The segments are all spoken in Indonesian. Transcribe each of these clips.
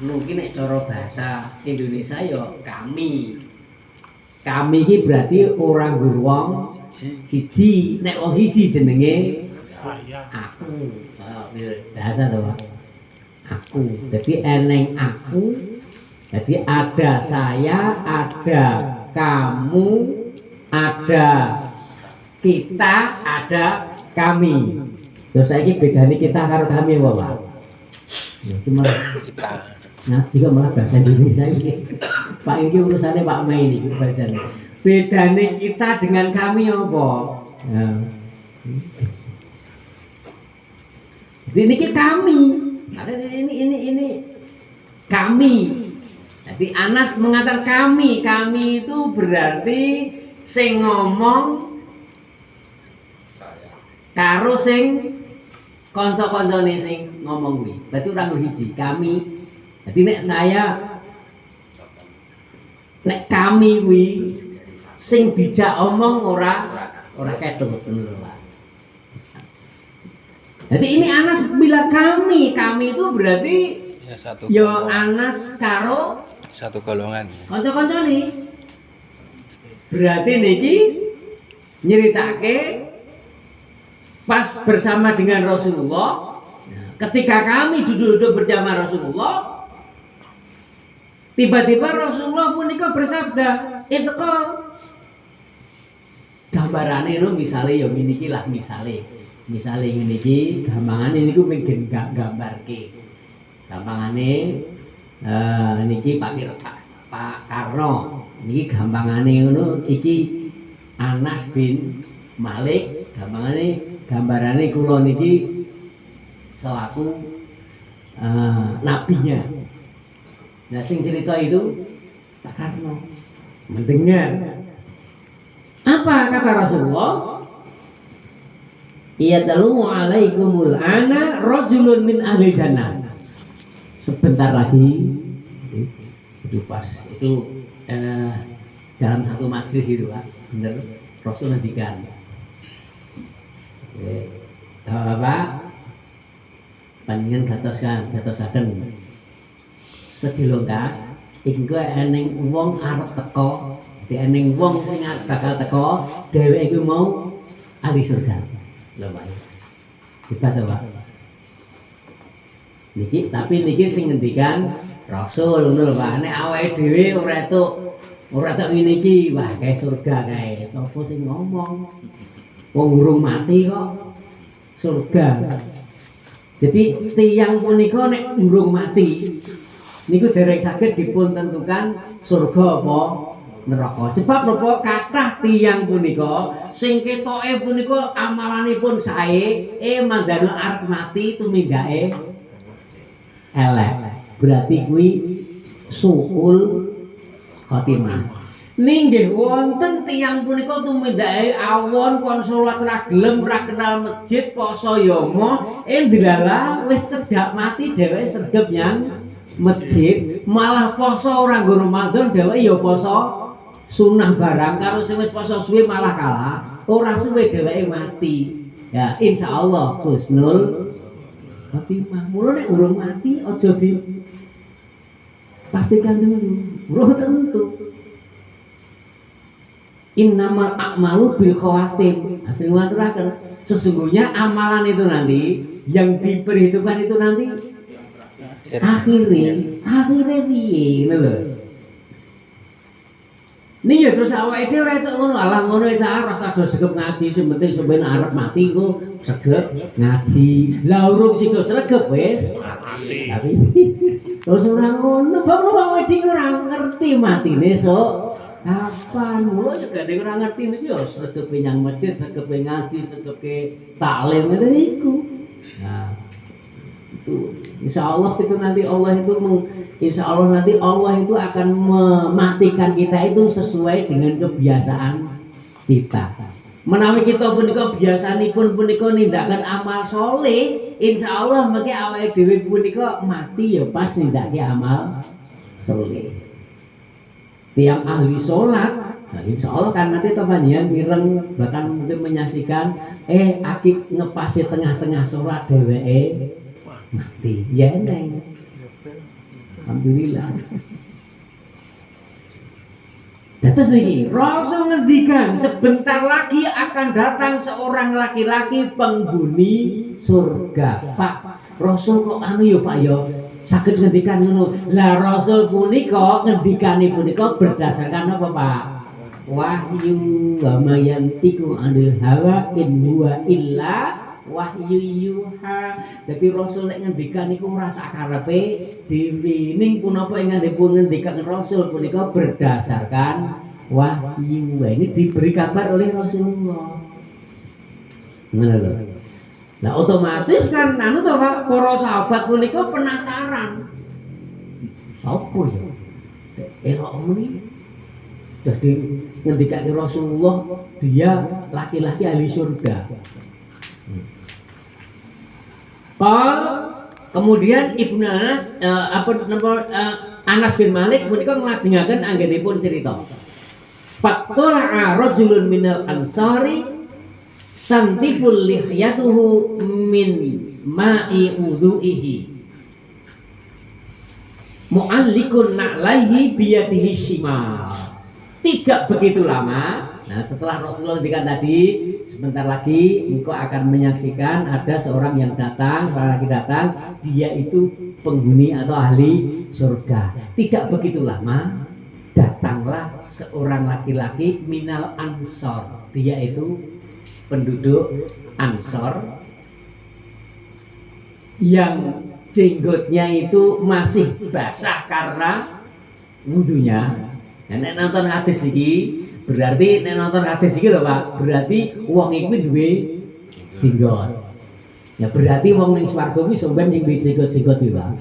Mungkin nek cara bahasa Indonesia ya kami. Kami iki berarti orang wong siji, nek wong siji jenenge saya. aku. Bahasa to, Pak. Aku. Jadi eneng aku. Jadi ada saya, ada kamu, ada kita, ada kami. Terus saiki bedane kita karo kami apa, Pak? Ya cuma Kita. nah, jika malah bahasa Indonesia ini Pak ini urusannya Pak Mei ini bahasanya. Bedanya kita dengan kami apa? Ya. Ini kami. Ada ini kami. Jadi Anas mengatakan kami itu berarti sing ngomong karo sing kanca-kancane sing ngomong kuwi. Berarti ora hiji kami. Jadi nek kami kuwi sing dijak omong ora ketut ngono lho. Jadi ini Anas bilang kami itu berarti Ya, satu yo golongan. Anas karo Satu golongan. kanca-kancane. Berarti niki nyeritake pas bersama dengan Rasulullah. Ketika kami duduk-duduk bersama Rasulullah, tiba-tiba Rasulullah punika bersabda, "Itqal." Gambarane itu misale ya ngene iki lah misale ngene iki gampangane niku mungkin gak gambarke. Gampangane niki Pak Karno niki gampangane ngono iki Anas bin Malik gambarane kula niki selaku nabinya. Nah sing cerita itu Pak Karno mendengar apa kata Rasulullah? Yadallu alaikumul ana rajulun min ahli jannah. Sebentar lagi itu pas itu dalam satu majelis itu Pak, bener Rasul ngendikan. Bapak panjenengan gatosaken sedilongkas engko eneng wong arep teko, eneng wong sing bakal teko, dheweke iku mau ahli surga. Lho Pak. Kita to Pak. Tapi niki sing ngendikan Rasul ngono lho Pak. Nek awake dhewe ora tok ngene iki, wah kae surga kae. Sapa sing ngomong? Wong urung mati kok surga. Jadi tiyang punika nek urung mati niku dereng saged dipun tentukan surga apa neraka. Sebab napa kathah tiyang punika sing ketoke punika amalanipun sae, mandano arep mati tuminggake elek. Berarti kuwi suul khotimah. Ninggih wonten tiyang punika tuminggake awon kon salat ra gelem, ra kenal masjid, poso ya moh, ndelala wis cedhak mati dheweke sregep nyang masjid, malah poso ora nggo Ramadan dheweke ya poso sunah barang karo sing wis poso suwe malah kalah, ora suwe dheweke mati. Ya insyaallah husnul khotimah. Mula nek urung mati aja di pastikan dulu, urung tentu. Innamal a'malu bil khawatim. Asli ngaturaken sesungguhnya amalan itu nanti yang diperhitungkan itu nanti akhirnya piye ngono lho. Ning ya terus awake dhewe ora etuk ngono, alah ngono wis rasa do sregep ngaji, sing penting sampeyan arep mati ku sregep ngaji. Lah urung sida sregep wis mati. Tapi terus ora ngono, bapak awake dhewe ora ngerti matine sok. Kapan mula ya gandeng ora ngerti niku ya sregepe nyang masjid, sregepe ngaji, sregepe taklim ngene iku. Nah, itu insyaallah itu nanti Allah itu insyaallah nanti Allah itu akan mematikan kita itu sesuai dengan kebiasaan kita. Menawi kita punika biasanipun punika nindakan amal soleh, insyaallah mengki awake dhewe punika mati ya pas nindakake amal soleh. Tiang ahli sholat, nah insya Allah kan nanti teman-teman mireng bahkan mungkin menyaksikan akik ngepasi tengah-tengah sholat dheweke mati ya neng Alhamdulillah. Terus niki, Rasul ngendikan sebentar lagi akan datang seorang laki-laki penghuni surga. Pak, Rasul kok anu ya Pak ya? Saged ngendikan ngono. Lah Rasul punika ngendikane punika berdasarkan apa Pak? Wahyu wa mayantiku anil hawa in huwa illa wahyu yuha. Jadi Rasul nek ngendikan niku ora sak karepe dhewe. Ning punapa ingkang dipun ngendikan Rasul punika berdasarkan wahyu. Ini diberi kabar oleh Rasulullah. Ngono lho. Nah otomatis kan anu to Pak, para sahabat punika penasaran. Apa ya? Elok muni. Jadi ngendikake Rasulullah dia laki-laki ahli surga. Kemudian Ibnu Anas Anas bin Malik punika nglajengaken anggenipun cerita. Faqala rajulun minal ansari tantiful lihyatuhu min ma'i wudu'ihi mu'allikun na'laihi biyadihi shimal. Tidak begitu lama, nah setelah Rasulullah ngendikan tadi, sebentar lagi engkau akan menyaksikan ada seorang yang datang, seorang lagi datang, dia itu penghuni atau ahli surga. Tidak begitu lama, datanglah seorang laki-laki minal ansor. Dia itu penduduk Ansor yang jenggotnya itu masih basah karena wudhunya. Nek nonton hadis iki berarti nek nonton hadis iki lho Pak, berarti wong iku duwe jenggot. Ya berarti wong ning swarga kuwi sampeyan sing duwe jenggot-jenggot iki Pak.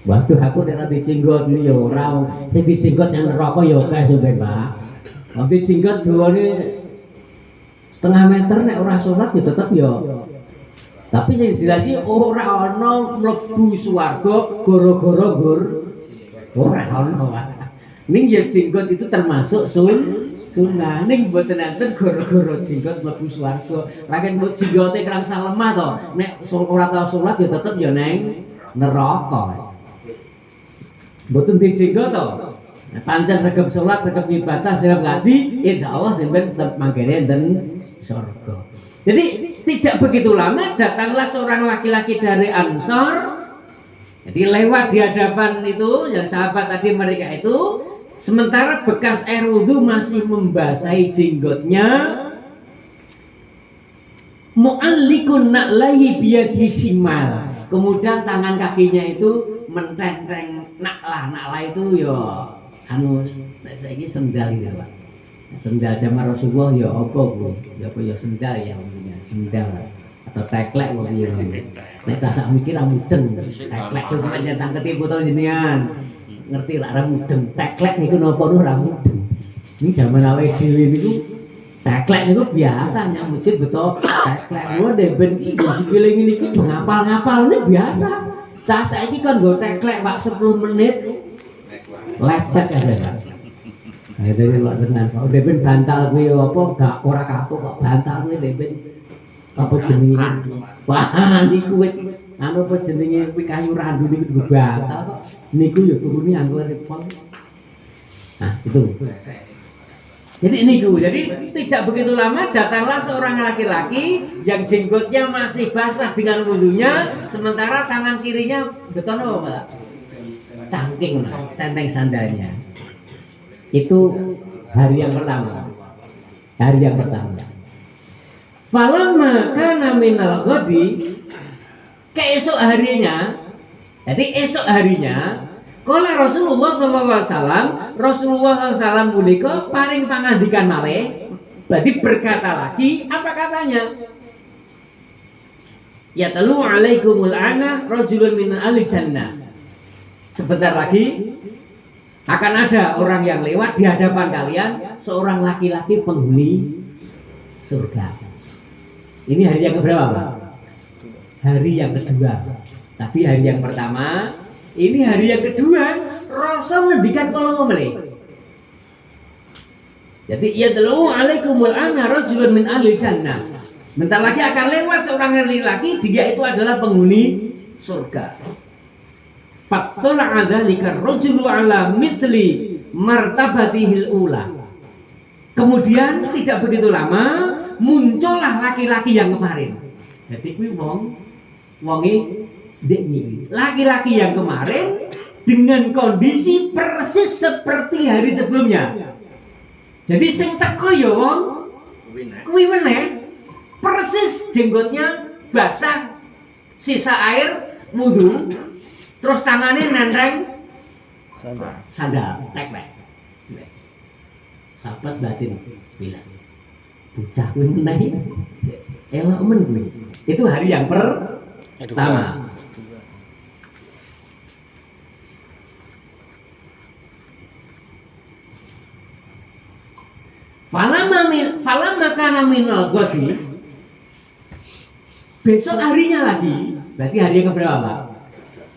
Waduh aku nek duwe jenggot iki ya ora, sing duwe jenggot yang neraka ya akeh sampeyan Pak. Wong duwe jenggot dawane setengah meter nek ora salat ya tetep ya. Tapi sing jelas iki ora ana mlebu swarga gara-gara gur ora ana Pak. Ning ya jenggot itu termasuk sunnah. Ning mboten enten gara-gara jenggot mlebu swarga. Raken mbok jenggote krangsang lemah to, nek ora tau salat ya tetep ya neng neraka. Mboten dijenggot to. Pancen segep salat, segep ibadah, segep ngaji, insyaallah sampeyan tetep manggene enten surga. Jadi tidak begitu lama datanglah seorang laki-laki dari Ansor. Jadi lewat di hadapan itu yang sahabat tadi mereka itu, sementara bekas air wudhu masih membasahi jenggotnya. Mu'allikun na'laihi biyadihi shimal. Kemudian tangan kakinya itu mententeng naklah itu ya anu saiki sendal iki Pak. Sendal zaman Rasulullah ya apa Bu? Ya apa ya sendal ya umumnya, sendal atau teklek wong ya. Nek cacak mikir mudeng. Teklek coba nyentang ketipu to jenengan. Ngerti lah ra mudeng. Teklek niku napa nu ra mudeng. Ini zaman awake dhewe niku teklek niku biasa nyang masjid beto teklek. Lho ben iki sikile ngene iki ngapal-ngapal niku biasa. Cah saiki kan nggo teklek Pak 10 menit. Lecet ya Pak. Akhirnya lho tenan. Kok ben bantal kuwi apa gak ora kapuk kok bantal kuwi ben apa jenenge? Wah niku wit anu apa jenenge kuwi kayu randu niku digo bantal kok. Niku ya turune anggo repot. Nah, itu. Jadi niku, jadi tidak begitu lama datanglah seorang laki-laki yang jenggotnya masih basah dengan wudhunya, sementara tangan kirinya beton apa Pak? Cangking, tenteng sandalnya. Itu hari yang pertama. Hari yang pertama. Falamma kana minal ghadi, keesok harinya. Jadi esok harinya kala Rasulullah SAW punika paring pangandikan malih, berarti berkata lagi, apa katanya? Ya talu alaikumul ana rajulun min ahli jannah. Sebentar lagi akan ada orang yang lewat di hadapan kalian, seorang laki-laki penghuni surga. Ini hari yang keberapa Pak? Hari yang kedua. Tadi hari yang pertama, ini hari yang kedua. Rasul ngendikan kalau melih. Jadi ya talu alaikumul ana rajulun min ahli jannah. Bentar lagi akan lewat seorang laki-laki, dia itu adalah penghuni surga. Fattala dzalika rajulu ala mithli martabatihil ula. Kemudian tidak begitu lama muncullah laki-laki yang kemarin. Jadi kuwi wonge ndek nyiri. Laki-laki yang kemarin dengan kondisi persis seperti hari sebelumnya. Jadi sing teko ya wong kuwi meneh persis jenggotnya basah, sisa air wudu, terus tangannya nendreng sandal tek. Sahabat batin bilang, bocah kuwi meneh elok men kuwi. Itu hari yang pertama. Falamma kana minal ghadi. Besok harinya lagi. Berarti hari yang keberapa, Pak?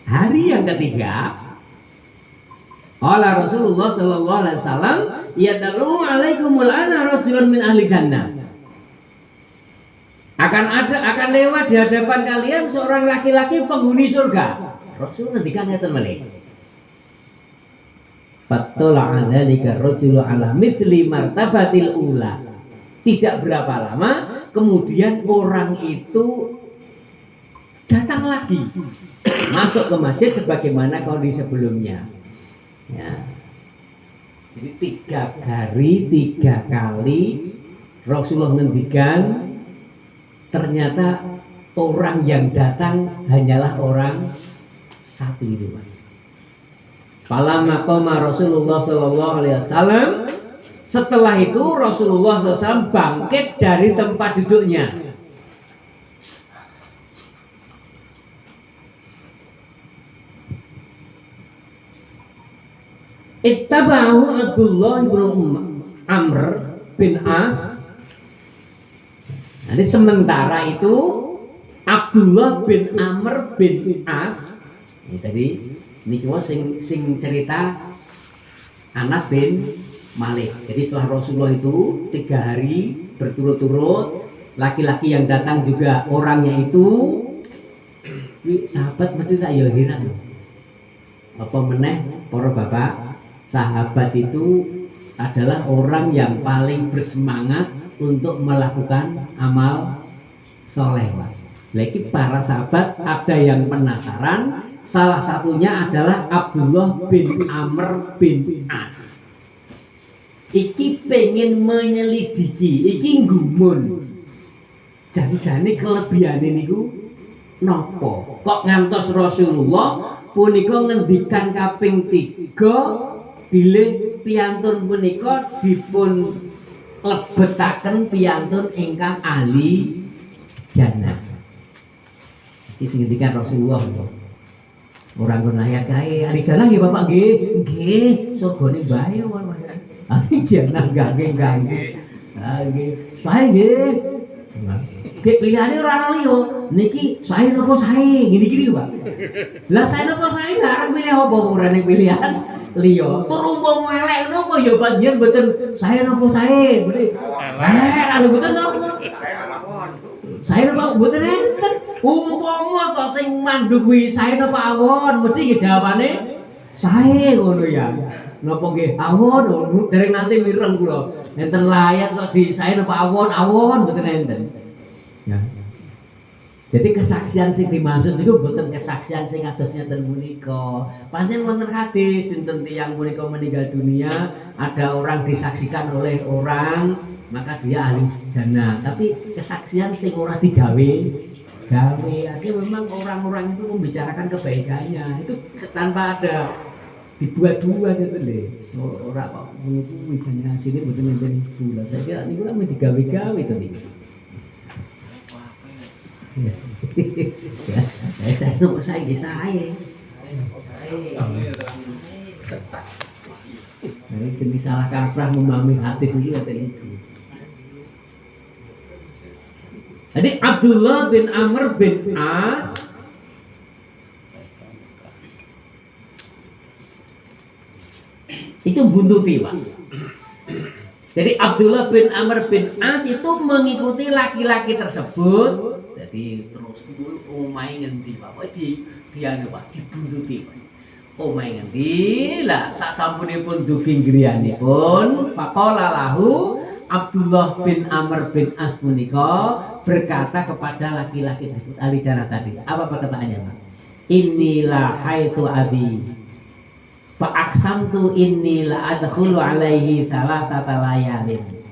Hari yang ketiga. Qala Rasulullah sallallahu alaihi wasallam, "Yadallu alaikumul ana rajulun min ahli jannah." Akan lewat di hadapan kalian seorang laki-laki penghuni surga. Rasul ngendikan ngeten melih. Fattala dzalika rajulu ala mithli martabatil ula. Tidak berapa lama kemudian orang itu datang lagi masuk ke masjid sebagaimana kondisi sebelumnya. Ya. Jadi 3 kali Rasulullah ngendikan, ternyata orang yang datang hanyalah orang satu itu. Falamma qama Rasulullah sallallahu alaihi wasallam, setelah itu Rasulullah SAW bangkit dari tempat duduknya. Ittaba'ahu Abdullah bin Amr bin As. Jadi sementara itu Abdullah bin Amr bin As, ini tadi ini cuma sing cerita Anas bin Malik. Jadi setelah Rasulullah itu 3 hari berturut-turut, laki-laki yang datang juga orangnya itu, sahabat mesti tak ya heran. Apa meneh para bapak, sahabat itu adalah orang yang paling bersemangat untuk melakukan amal soleh. Lagi para sahabat ada yang penasaran, salah satunya adalah Abdullah bin Amr bin As. Iki pengen menyelidiki, iki nggumun. Jane-jane kelebihane niku napa? Kok ngantos Rasulullah punika ngendikan kaping 3 bilih piyantun punika dipun lebetaken piyantun ingkang ahli jannah. Iki sing ngendikan Rasulullah. Orang kena ayat kae ahli jannah nggih Bapak nggih. Nggih, surgane bae wae. Ahli jannah nggih. Nggih. Sae nggih. Nggih pilihane ora ana liya. Niki sae napa sae? Gini-gini Pak. Lah sae napa sae arep milih apa urane pilihan liya. Tur umpama elek napa ya panjenengan mboten sae napa sae. Ana mboten to. Sae napa mboten enten. Umpama to sing mandhu kuwi sae napa awon, mesti nggih jawabane sae ngono ya. Napa nggih awon, dereng nanti mireng kula. Enten layat kok di sae napa awon mboten enten. Ya. Jadi kesaksian sing dimaksud niku mboten kesaksian sing kados ngeten punika. Pancen wonten hadis sinten tiyang punika meninggal dunia, ada orang disaksikan oleh orang, maka dia ahli jannah. Tapi kesaksian sing ora digawe artinya memang orang-orang itu membicarakan kebaikannya itu tanpa ada dibuat-buat gitu loh. Orang kok menurutku misalnya sini betul betul itu lah. Saya kira ini kan digawe-gawe itu nih. Ya, saya nopo saya ge saya. Jadi jenis salah kaprah memahami hati itu tadi itu. Jadi Abdullah bin Amr bin As itu buntuti Pak. Jadi Abdullah bin Amr bin As itu mengikuti laki-laki tersebut. Jadi terus omai ngendi Pak, dia Pak dibuntuti Pak. omahe ngendi lah sasampunipun dugi griyanipun faqala lahu Abdullah bin Amr bin As punika berkata kepada laki-laki tersebut ahli jannah tadi. Apa perkataannya, Pak? Inilah haitsu abi fa aqsamtu inni la adkhulu alaihi salatata layalin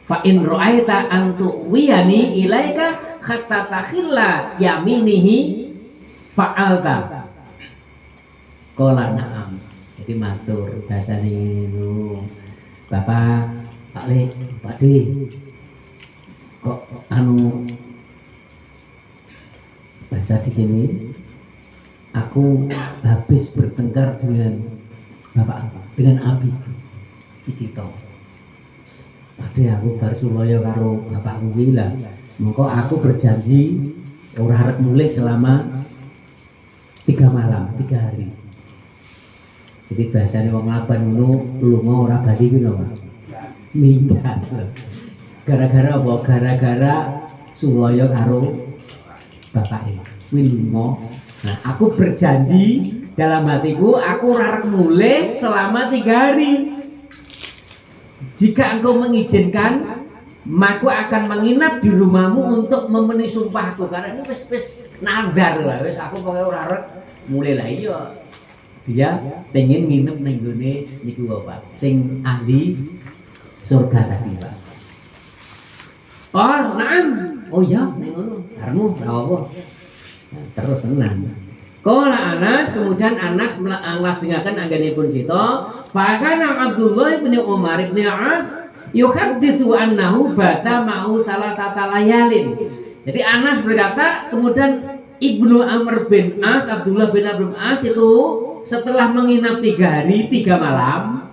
fa in ra'aita an tuwiyani ilaika hatta takhilla yaminihi fa'alta qala na'am. Jadi matur dasane ngono. Bapak Pak Le, Pak D, kok bahasa di sini aku habis bertengkar dengan dengan Abi Cito. Pak D, aku baru sulaya karo bapakku lah. Mengko aku berjanji ora arep mulih selama 3 malam, 3 hari. Jadi bahasane wong laban ngono lunga ora bali ku lho, Pak. Minggat. Gara-gara apa? Gara-gara sulaya karo bapake. Kuwi lunga. Nah, aku berjanji dalam hatiku aku ora arep mulih selama 3 hari. Jika engkau mengizinkan, maka akan menginap di rumahmu untuk memenuhi sumpahku. Karena ini wis nadar lah, wis aku pokoke ora arep mulih lah iya. Dia pengen nginep ning gone niku Bapak, sing ahli surga tadi, Pak. Oh, na'am. Oh iya, ning ngono. Karemu apa? Nah, terus tenang. Qala Anas, kemudian Anas melajengaken anggenipun cita, fa kana Abdullah bin Umar bin As yuhadditsu annahu bata ma'u salatata layalin. Jadi Anas berkata, kemudian Ibnu Amr bin As, Abdullah bin Amr bin As itu setelah menginap 3 hari 3 malam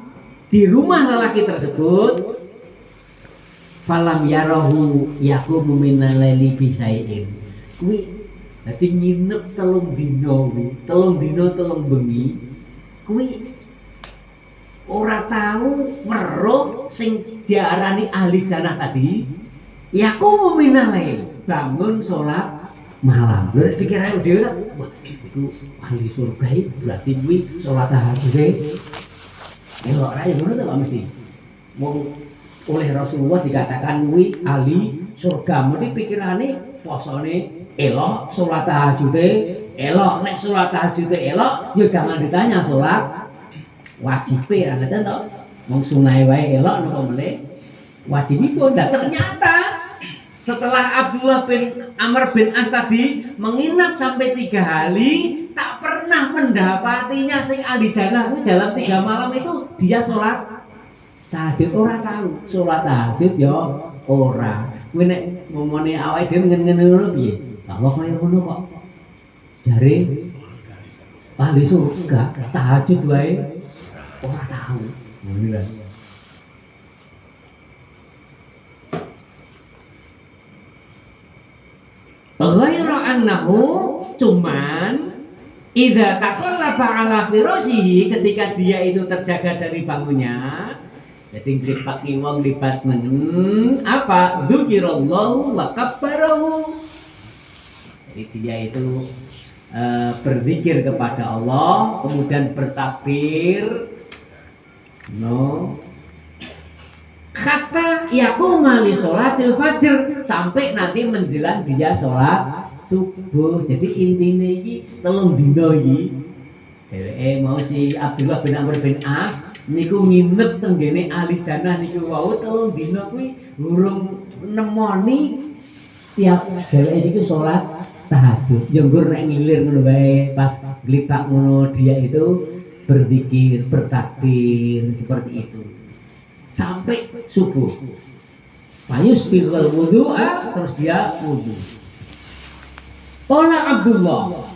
di rumah lelaki tersebut, falam yarahu yaqumu minal laili bisaiin. Kuwi dadi nginep 3 dina kuwi, 3 dina 3 bengi. Kuwi ora tahu weruh sing diarani ahli jannah tadi, yaqumu minal lail, bangun salat malam. Lha pikirane dhewe, wah itu ahli surga berarti kuwi salat tahajud. Elok rae ngono to Pak mesti. Wong oleh Rasulullah dikatakan kuwi ahli surga, mesti pikirane posone elok, salat tahajude elok. Nek salat tahajude elok, ya jangan ditanya salat wajibe ana to. Wong sunai wae elok napa meneh wajibipun. Nah, ternyata setelah Abdullah bin Amr bin As tadi menginap sampai 3 hari, tak pernah mendapatinya sing ahli jannah kuwi dalam 3 malam itu dia sholat tahajud. Ora tahu sholat tahajud ya ora. Kuwi nek ngomongane awake dhewe ngene ngono piye? Kalau kaya ngono kok jare ahli surga tahajud wae ora tahu. Ngono lho. Ghairu annahu, cuman idza taqallaba ala firashihi, ketika dia itu terjaga dari bangunnya, jadi nglipat wong lipat apa dzikirallahu wa kabbarahu. Jadi dia itu berzikir kepada Allah, kemudian bertakbir, kata yaquma li sholatil fajr, sampai nanti menjelang dia sholat subuh. Jadi intinya iki 3 dina iki dheweke mau si Abdullah bin Amr bin As niku nginep tenggene ahli jannah niku wau 3 dina kuwi urung nemoni tiap dheweke iki sholat tahajud. Jenggur nek ngilir ngono wae, pas glitak ngono dia itu berzikir, bertakbir seperti itu sampai subuh. Payus bil wudu'a, terus dia wudu. Qala Abdullah.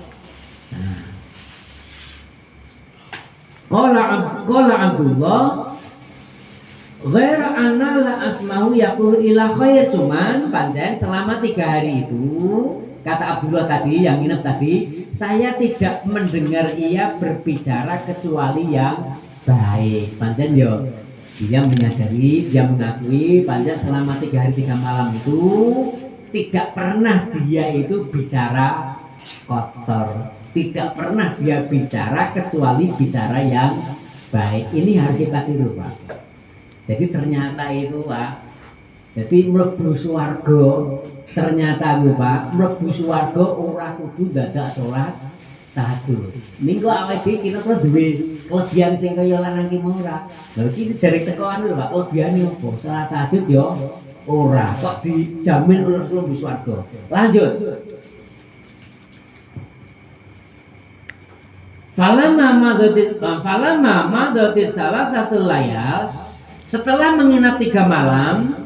Qala Abdullah, ghaira anna la asmahu yaqul ila khair, cuman panjang selama 3 hari itu, kata Abdullah tadi yang nginep tadi, saya tidak mendengar ia berbicara kecuali yang baik. Panjang yo, dia menyadari, dia mengakui panjang selama 3 hari 3 malam itu tidak pernah dia itu bicara kotor, Tidak pernah dia bicara kecuali bicara yang baik. Ini harus kita tiru, Pak. Jadi ternyata itu, Pak. Jadi mlebu swarga ternyata itu, Pak, mlebu swarga ora kudu dadak salat tahajud. Niku awake dhewe kita perlu duwe kelebihan sing kaya lanang ki mau ora. Lha iki dari teko anu lho, Pak, kelebihane opo? Salat tahajud yo ora, kok dijamin oleh mlebu swarga. Lanjut. Falamma madatit salah satu layas, setelah menginap 3 malam,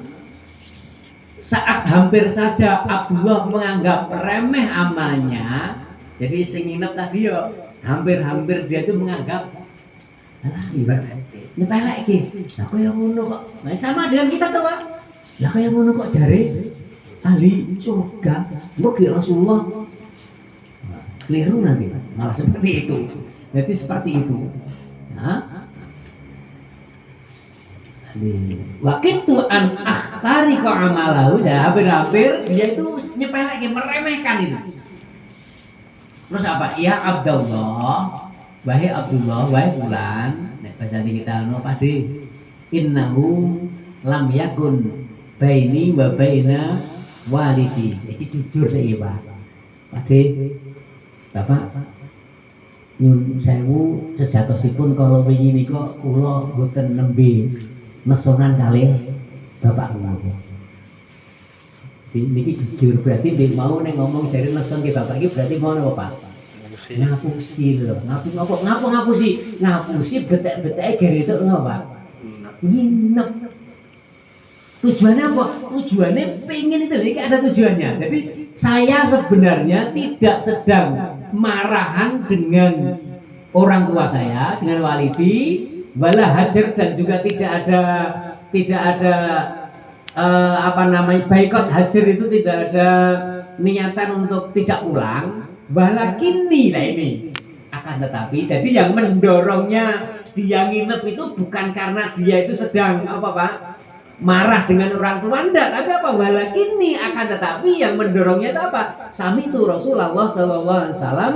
saat hampir saja Abdullah menganggap remeh amalnya. Jadi sing nginep tadi yo hampir-hampir dia itu menganggap alah ibarat nyepelek iki. Lah kaya ngono kok. Nah, sama dengan kita tuh, Pak. Lah kaya ngono kok jare ahli surga. Kok ki Rasulullah keliru nanti, malah seperti itu. Jadi seperti itu. Nah, waktu an akhtari kau amalahu, ya hampir-hampir dia itu nyepelek, meremehkan itu. Terus apa? Ya Abdullah, wahai Abdullah, wahai Fulan. Nek bahasa kita no pade. Innahu lam yakun baini wa baina walidi. Iki jujur saiki, Pak. Pade Bapak nyun sewu sejatosipun kalau wingi nika kula mboten nembe mesonan kalih bapak kula. Niki jujur berarti nek mau ning ngomong jare meson ki bapak iki berarti mau napa, Pak? Ngapusi lho. Ngapusi betek-beteke gere itu ngono, Pak. Nginep. Tujuannya apa? Tujuannya pengen itu, ini ada tujuannya. Jadi saya sebenarnya tidak sedang marahan dengan orang tua saya, dengan walidi, wala hajar, dan juga tidak ada baikot hajar, itu tidak ada niatan untuk tidak pulang. Walakini lah ini. Akan tetapi, jadi yang mendorongnya dia nginep itu bukan karena dia itu sedang apa, Pak? Marah dengan orang tua, enggak, tapi apa? Walakini, akan tetapi yang mendorongnya itu apa? Sami'tu Rasulullah sallallahu alaihi wasallam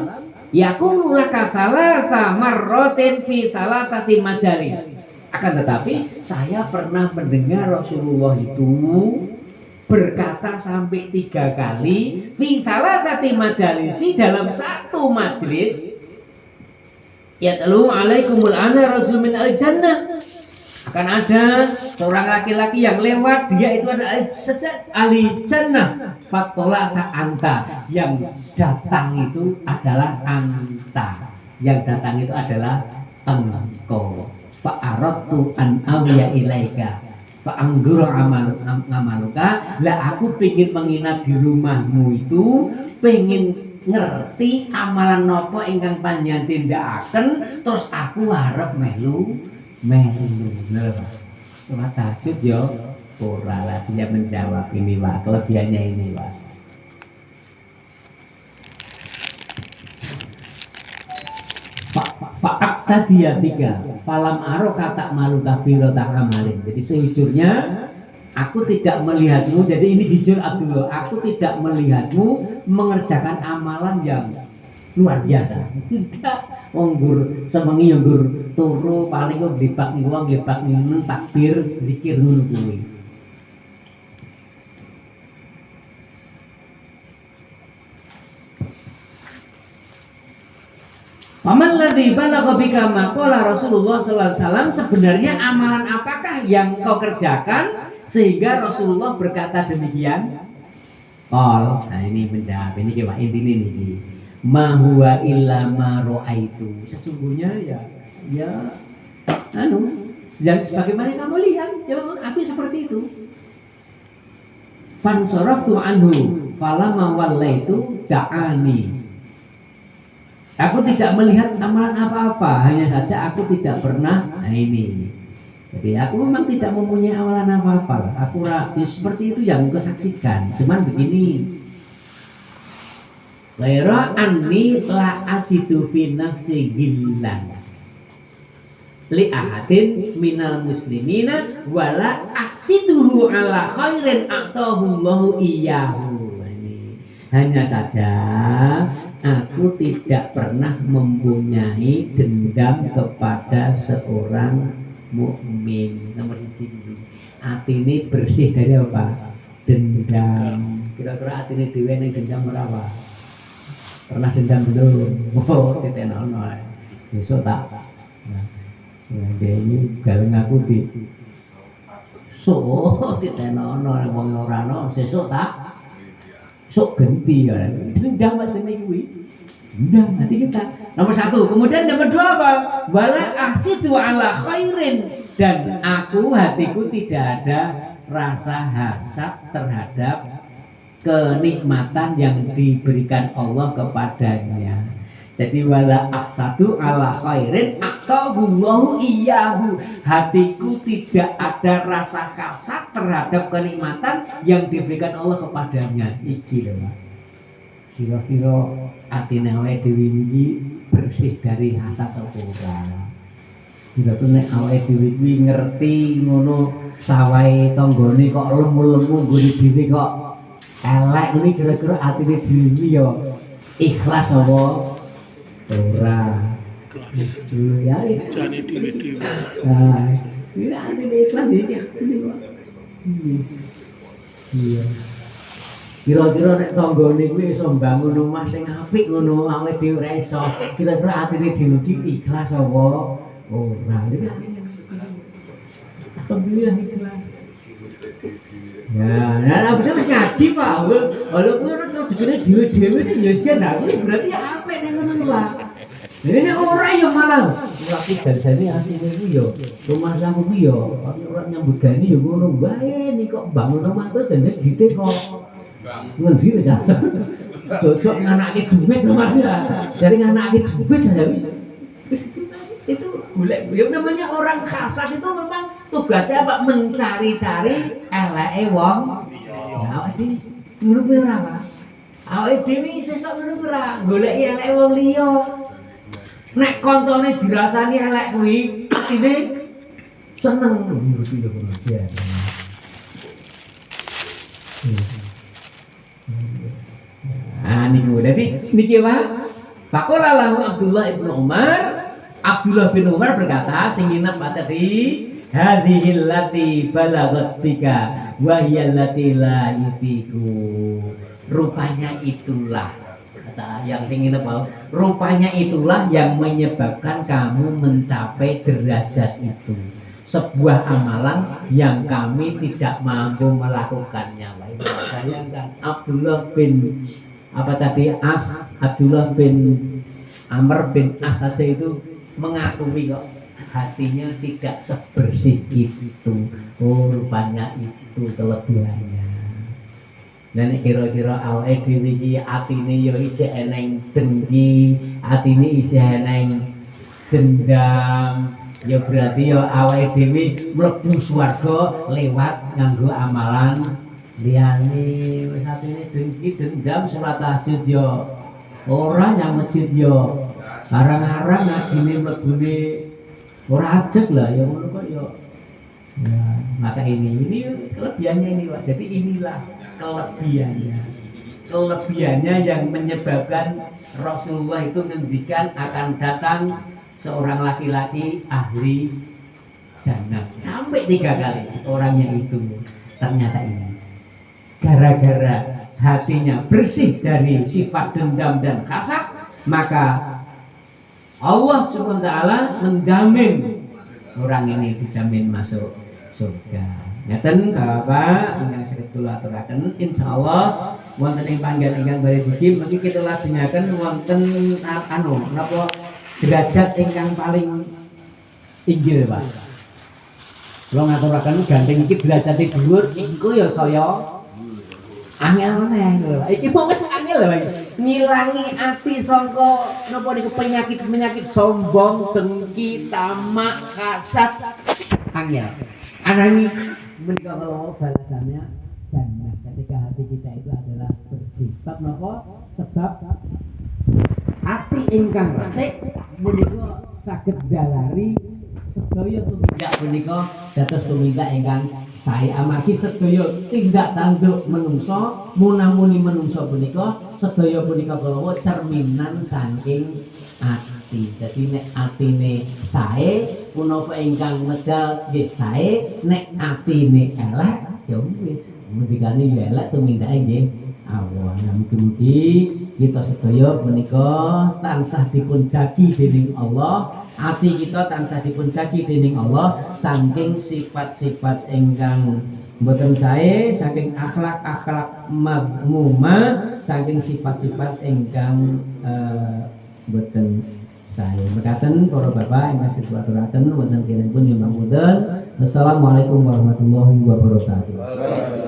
yaqulu laka thalatha marratin fi thalathati majalis. Akan tetapi saya pernah mendengar Rasulullah itu berkata sampai 3 kali fi thalathati majalisi, dalam satu majelis, ya talu alaikumul ana rasul min al-jannah. Akan ada seorang laki-laki yang lewat, dia itu adalah sejak ahli jannah. Fatolata anta, yang datang itu adalah anta, yang datang itu adalah engkau. Fa'aradtu an awya ilaika fa'angguru amaluka. Lah aku pengen menginap di rumahmu itu, pengen ngerti amalan nopo ingkang panjenengan tindakaken, terus aku harap melu. Bener, Pak. Sholat tahajud yo ora lah, dia menjawab ini, Pak. Kelebihannya ini, Pak. Fa'ak tadi ya 3 falam aro kata malu kafiro tak amalin. Jadi sejujurnya aku tidak melihatmu, jadi ini jujur Abdullah, aku tidak melihatmu mengerjakan amalan yang luar biasa. Tidak, nggur semengi nggur turu paling kok lipat wong lipat men takbir zikir ngono kuwi. Paman ladzi balagha bika maqala Rasulullah sallallahu alaihi wasallam, sebenarnya amalan apakah yang kau kerjakan sehingga Rasulullah berkata demikian? Nah ini menjawab, ini Pak, intinya ini. Ma huwa illa ma ra'aitu. Sesungguhnya ya yang sebagaimana kamu lihat, ya aku seperti itu. Fansaraftu anhu falamma wallaitu da'ani. Aku tidak melihat amalan apa-apa, hanya saja aku tidak pernah. Nah ini. Jadi aku memang tidak mempunyai amalan apa-apa. Aku seperti itu yang aku saksikan. Cuman begini. Ghaira anni la ajidu fi nafsi ghillan li ahadin minal muslimina wala aksiduhu ala khairin a'tahu Allahu iyyahu. Hanya saja aku tidak pernah mempunyai dendam kepada seorang mukmin. Nomor 1. Hati ini bersih dari apa? Dendam. Kira-kira hati ini dhewe ning dendam ora apa? Pernah dendam belum? Oh, titenono. Besok tak. Nah, dia ini galeng aku di so titenono wong ora ono sesuk tak. Sok ganti ya. Dendam macam ini kuwi. Dendam hati kita. Nomor 1. Kemudian nomor 2 apa? Wala ahsidu ala khairin. Dan aku hatiku tidak ada rasa hasad terhadap kenikmatan yang diberikan Allah kepadanya. Jadi wala ahsadu ala khairin aqallahu iyyahu. Hatiku tidak ada rasa hasad terhadap kenikmatan yang diberikan Allah kepadanya. Iki lho, Pak. Kira-kira atine awake dhewe iki bersih dari hasad apa ora? Kira-kira nek awake dhewe kuwi ngerti ngono sawahe tanggane kok lemu-lemu nggone dhewe kok elek kuwi kira-kira atine dhewe ya ikhlas apa ora? Ya jane dhewe-dhewe. Nah, iki atine ikhlas iki. Iya. Kira-kira nek tanggane kuwi iso mbangun omah sing apik ngono awake dhewe ora iso. Kira-kira atine dhewe ikhlas apa ora? Alhamdulillah ikhlas. Ya, nah bener wis ngaji Pak. Kalau kuwi terus jebule dhewe-dhewe ya wis berarti apik nek ngono Pak. Ini ora ya malah. Lagi jane asine ku ya. Rumah saku ku ya ora nyambut gawe ya ngono wae nih kok bangun rumah terus jane dite kok. Ngendi wis. Cocok nganake duit rumahnya. Dari nganake duit saja. Itu golek ya namanya orang kasar itu memang tugasnya apa? Mencari-cari eleke wong. Ya awake ngono kuwi ora Pak. Awake dhewe sesuk ngono ora goleki eleke wong liya. Nek koncone dirasani elek kuwi atine seneng ngerti ya ngono ya. Ah niku dadi niki Pak. Faqala lahu Abdullah ibn Umar. Abdullah bin Umar berkata sing nginep tadi hadhil lati balagat bika wa hiya lati la yutiku. Rupanya itulah kata yang nginep mau. Rupanya itulah yang menyebabkan kamu mencapai derajat itu. Sebuah amalan yang kami tidak mampu melakukannya. Bayangkan Abdullah bin apa tadi Abdullah bin Amr bin As saja itu mengakui kok hatinya tidak sebersih itu. Oh rupanya itu kelebihannya. Dan kira-kira awake dhewe iki atine ya isih eneng dengki, atine isih eneng dendam. Ya berarti ya awake dhewe mlebu swarga lewat nganggo amalan liyane. Wis atine dengki, dendam, salat tahajud ya ora nyang masjid ya arang-arang ngajine mlebune ora ajeg lah ya ngono kok ya. Ya, maka ini kelebihannya ini Pak. Jadi inilah kelebihannya yang menyebabkan Rasulullah itu ngendikan akan datang seorang laki-laki ahli jannah sampai 3 kali orangnya itu. Ternyata ini gara-gara hatinya bersih dari sifat dendam dan hasad, maka Allah Subhanahu wa taala menjamin orang ini dijamin masuk surga. Ngeten Bapak ingkang saged kula aturaken insyaallah wonten ing panggen ingkang bari iki mesti kita lajengaken wonten napa derajat ingkang paling inggil Pak. Kula ngaturaken gandeng iki derajate dhuwur iku ya saya angel meneh lho. Iki pokoke angel lho. Ngilangi ati sangka napa niku penyakit sombong, dengki, tamak, hasad angel. Anani menika kalau balasannya jannah ketika hati kita itu adalah bersih. Sebab napa? Sebab hati ingkang resik menika saged dalari sedaya tumindak punika dados tumindak ingkang saya amargi sedaya tindak tanduk menungso munamuni menungso punika sedaya punika kalawa cerminan saking ati. Dadi nek atine sae punapa ingkang medal nggih sae, nek atine elek ya wis ngendikane ya elek tumindake nggih Allah. Mugi-mugi kita sedaya menika tansah dipun jagi dening Allah. Ati kita tansah dipun jagi dening Allah saking sifat-sifat ingkang mboten sae, saking akhlak-akhlak madmumah, saking sifat-sifat ingkang mboten sae. Mekaten para bapak ingkang situaturaken wonten kinipun nyumbang wonten. Wassalamualaikum warahmatullahi wabarakatuh.